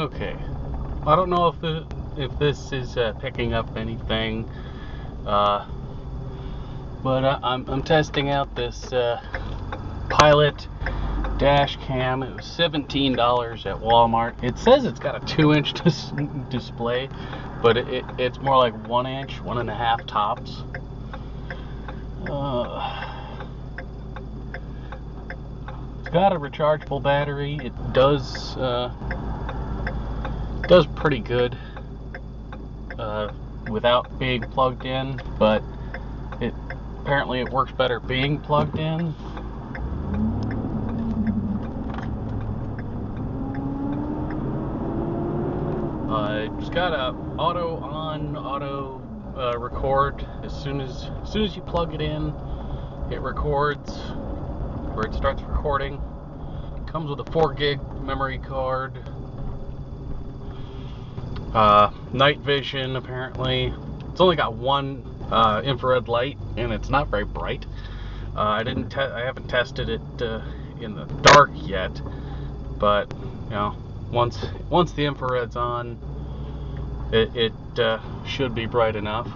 Okay. I don't know if this is picking up anything, but I'm testing out this Pilot Dashcam. It was $17 at Wal-Mart. It says it's got a 2-inch display, but it's more like 1 inch, 1.5 tops. It's got a rechargeable battery. It does pretty good without being plugged in, but apparently it works better being plugged in. It's got a auto on, auto record. As soon as you plug it in, it records, or it starts recording. It comes with a 4 gig memory card. Night vision, apparently. It's only got one infrared light, and it's not very bright. I haven't tested it in the dark yet, but you know, once the infrared's on, it should be bright enough.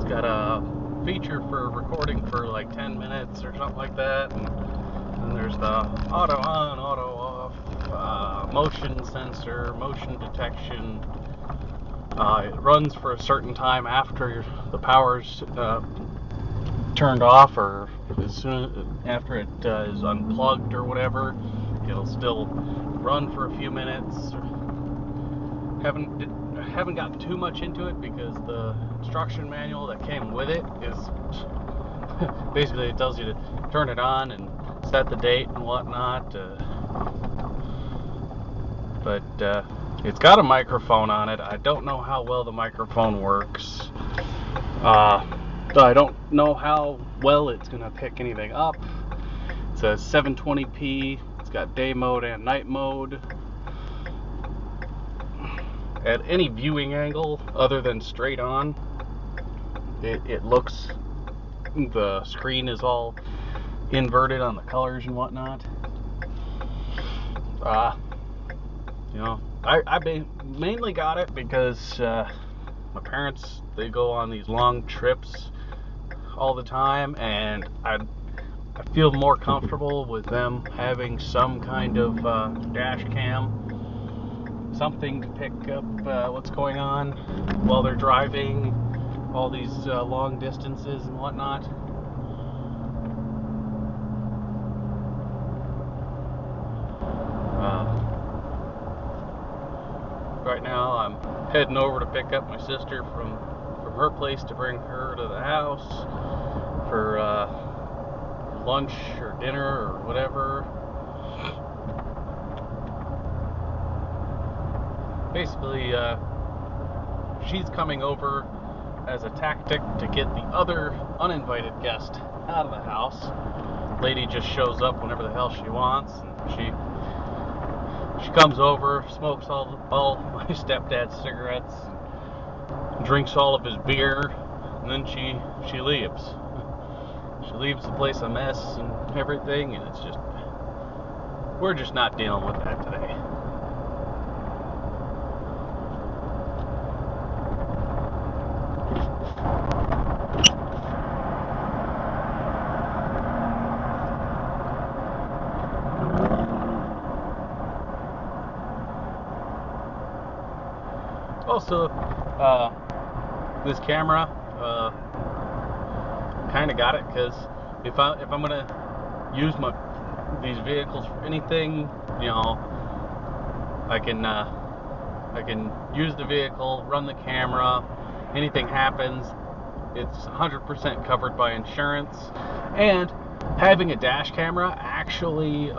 Got a feature for recording for like 10 minutes or something like that, and then there's the auto on, auto off, motion sensor, motion detection. It runs for a certain time after the power's turned off, or as soon after it is unplugged or whatever. It'll still run for a few minutes. Haven't gotten too much into it because the instruction manual that came with it is basically, it tells you to turn it on and set the date and whatnot. But it's got a microphone on it. I don't know how well the microphone works. I don't know how well it's gonna pick anything up. It says 720p. It's got day mode and night mode. At any viewing angle other than straight on, it looks, the screen is all inverted on the colors and whatnot. You know, I mainly got it because my parents, they go on these long trips all the time, and I feel more comfortable with them having some kind of dash cam, something to pick up what's going on while they're driving all these long distances and whatnot. Right now I'm heading over to pick up my sister from her place to bring her to the house for lunch or dinner or whatever. Basically, she's coming over as a tactic to get the other uninvited guest out of the house. Lady just shows up whenever the hell she wants, and she comes over, smokes all my stepdad's cigarettes, and drinks all of his beer, and then she leaves. She leaves the place a mess and everything, and it's just, we're just not dealing with that today. Also, this camera, kind of got it because if I'm gonna use these vehicles for anything, you know, I can use the vehicle, run the camera. Anything happens, it's 100% covered by insurance. And having a dash camera actually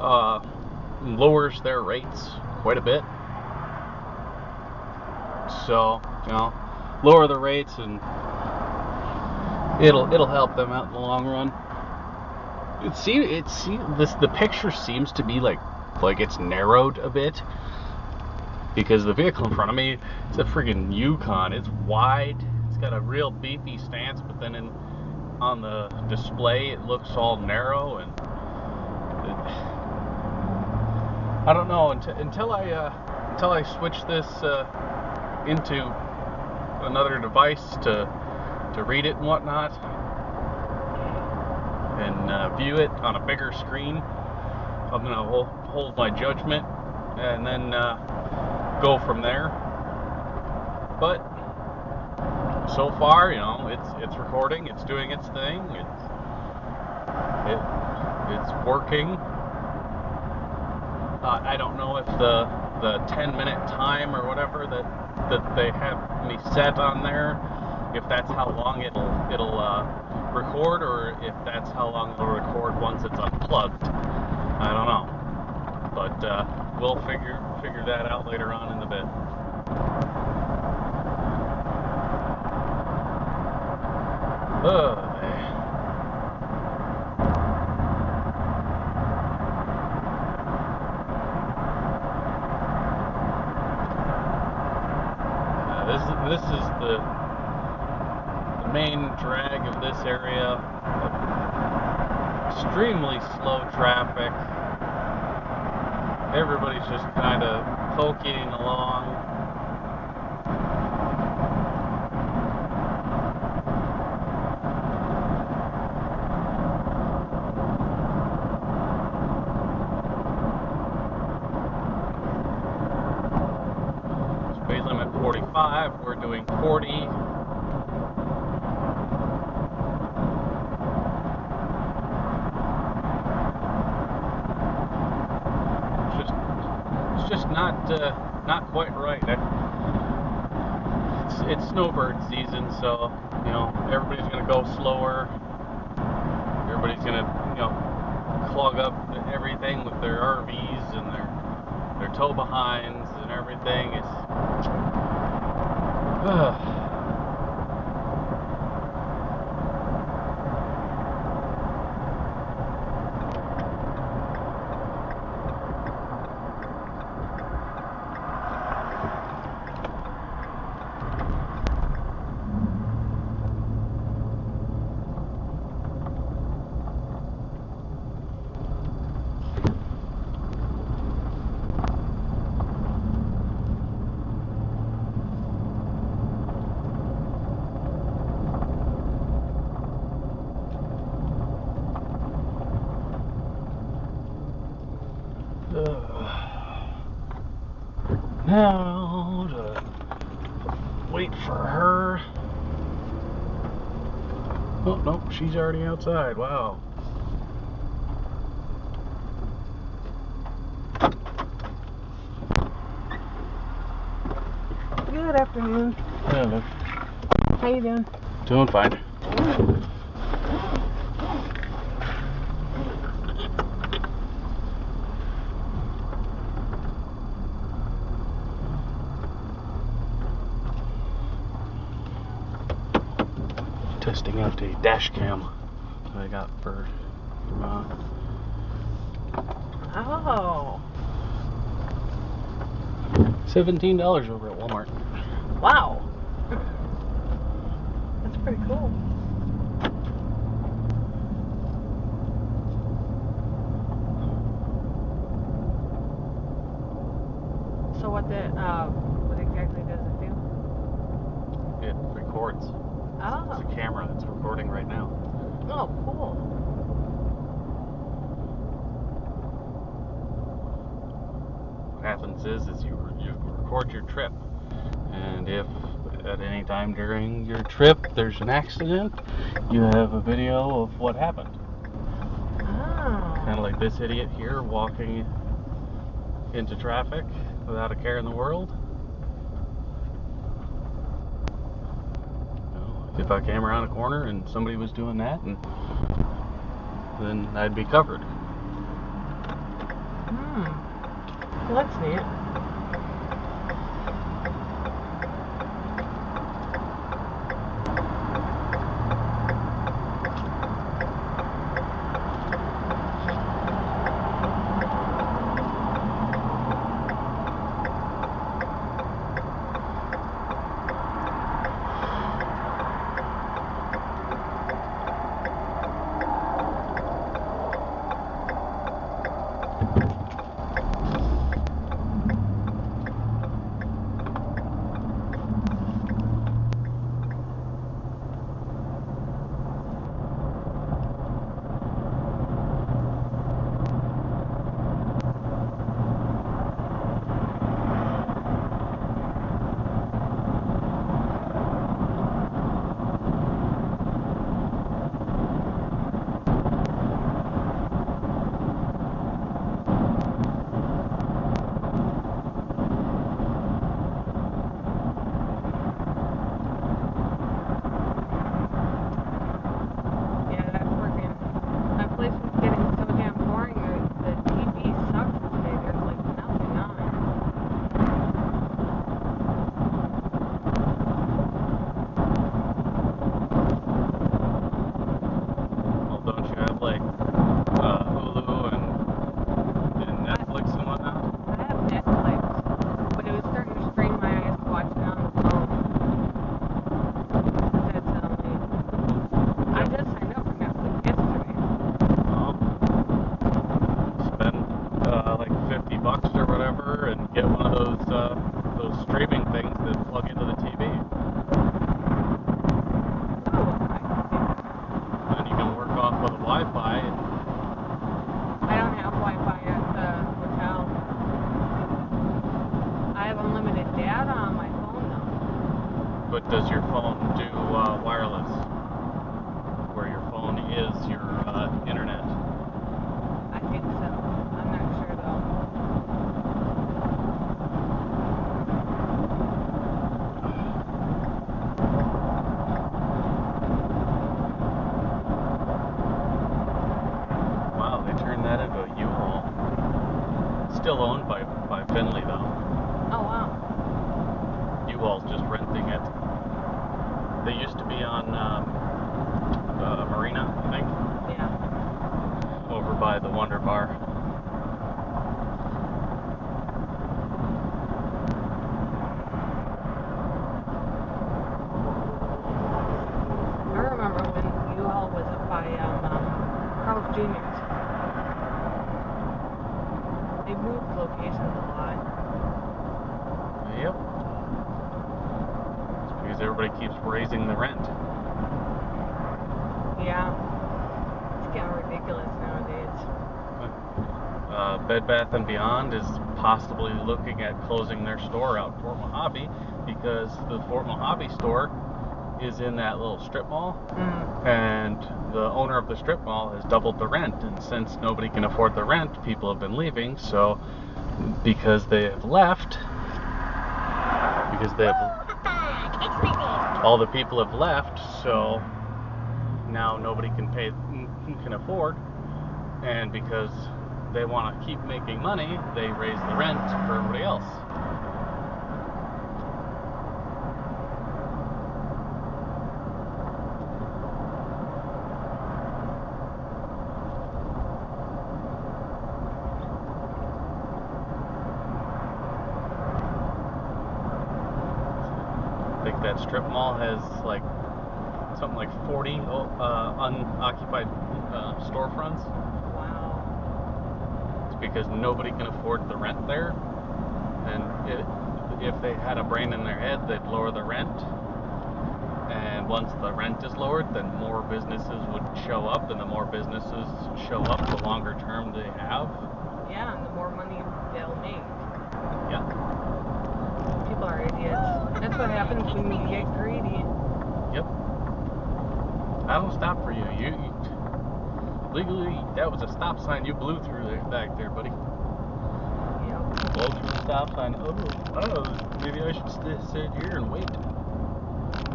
lowers their rates quite a bit. So, you know, lower the rates and it'll help them out in the long run. The picture seems to be like like it's narrowed a bit, because the vehicle in front of me, it's a friggin' Yukon. It's wide, it's got a real beefy stance, but then on the display it looks all narrow, and I don't know, until I switch this into another device to read it and whatnot, and view it on a bigger screen, I'm gonna hold my judgment and then go from there. But so far, you know, it's recording, it's doing its thing, it's working. I don't know if the 10-minute time or whatever that they have me set on there, if that's how long it'll record, or if that's how long it'll record once it's unplugged. I don't know, but we'll figure that out later on in the bit. This is the main drag of this area. Extremely slow traffic. Everybody's just kind of poking along. Speed limit 45, we're doing 40. It's just not quite right. It's snowbird season, so you know everybody's gonna go slower. Everybody's gonna, you know, clog up everything with their RVs and their tow behinds and everything. It's now to wait for her. Oh, nope, she's already outside. Wow. Good afternoon. Hello. How you doing? Doing fine. Testing out a Dashcam that I got for Oh. $17 over at Wal-Mart. Wow. That's pretty cool. So what exactly does it do? It records. Oh. It's a camera that's recording right now. Oh, cool. What happens is you record your trip, and if at any time during your trip there's an accident, you have a video of what happened. Oh. Kind of like this idiot here walking into traffic without a care in the world. You know, if I came around a corner and somebody was doing that, and then I'd be covered. Well, that's neat. Get one of those streaming things that plug into the TV. Ooh, Then you can work off of the Wi-Fi. I don't have Wi-Fi at the hotel. I have unlimited data on my phone though. But does your phone do wireless? Where your phone is your internet? I think so. I'm not sure though. Wow, they turned that into a U-Haul. Still owned by Finley though. Oh wow. U-Haul's just renting it. They used to be on Marina, I think, Yeah. over by the Wonder Bar. I remember when U-Haul was up by Carl's Jr.'s. They moved locations a lot. Yep. It's because everybody keeps raising the rent. Yeah. It's getting ridiculous nowadays. Bed Bath & Beyond is possibly looking at closing their store out in Fort Mojave because the Fort Mojave store is in that little strip mall, and the owner of the strip mall has doubled the rent, and since nobody can afford the rent, people have been leaving. So because they have left, all the people have left, so now nobody can afford, and because they want to keep making money, they raise the rent for everybody else. I think that strip mall has like something like 40 unoccupied storefronts. Wow. It's because nobody can afford the rent there, and if they had a brain in their head, they'd lower the rent, and once the rent is lowered, then more businesses would show up, and the more businesses show up, the longer term they have. Yeah, and the more money they'll make. Yeah. People are idiots. That's what happens when you get greedy. Yep. I don't stop for you. You legally, that was a stop sign you blew through there, back there, buddy. Yep. Blow through the stop sign. Oh, maybe I should sit here and wait.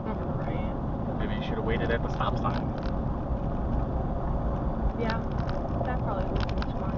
Right. Maybe you should have waited at the stop sign. Yeah. That probably would be smart.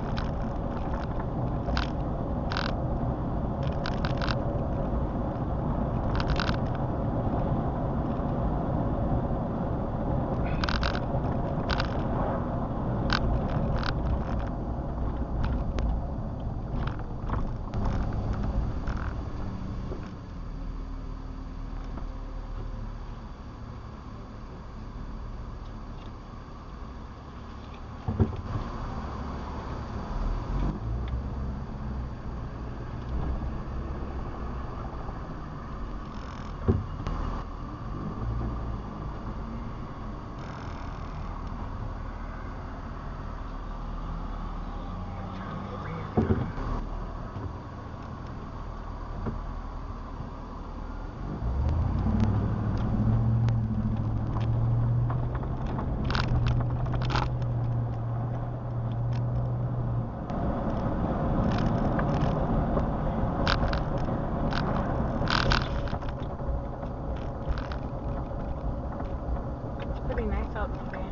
Pretty nice out today.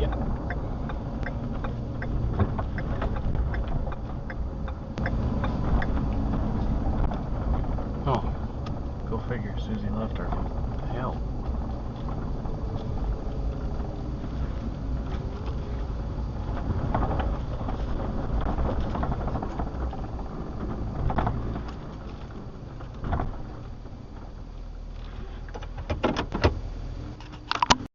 Yeah. Oh, go figure. Susie left her. What the hell?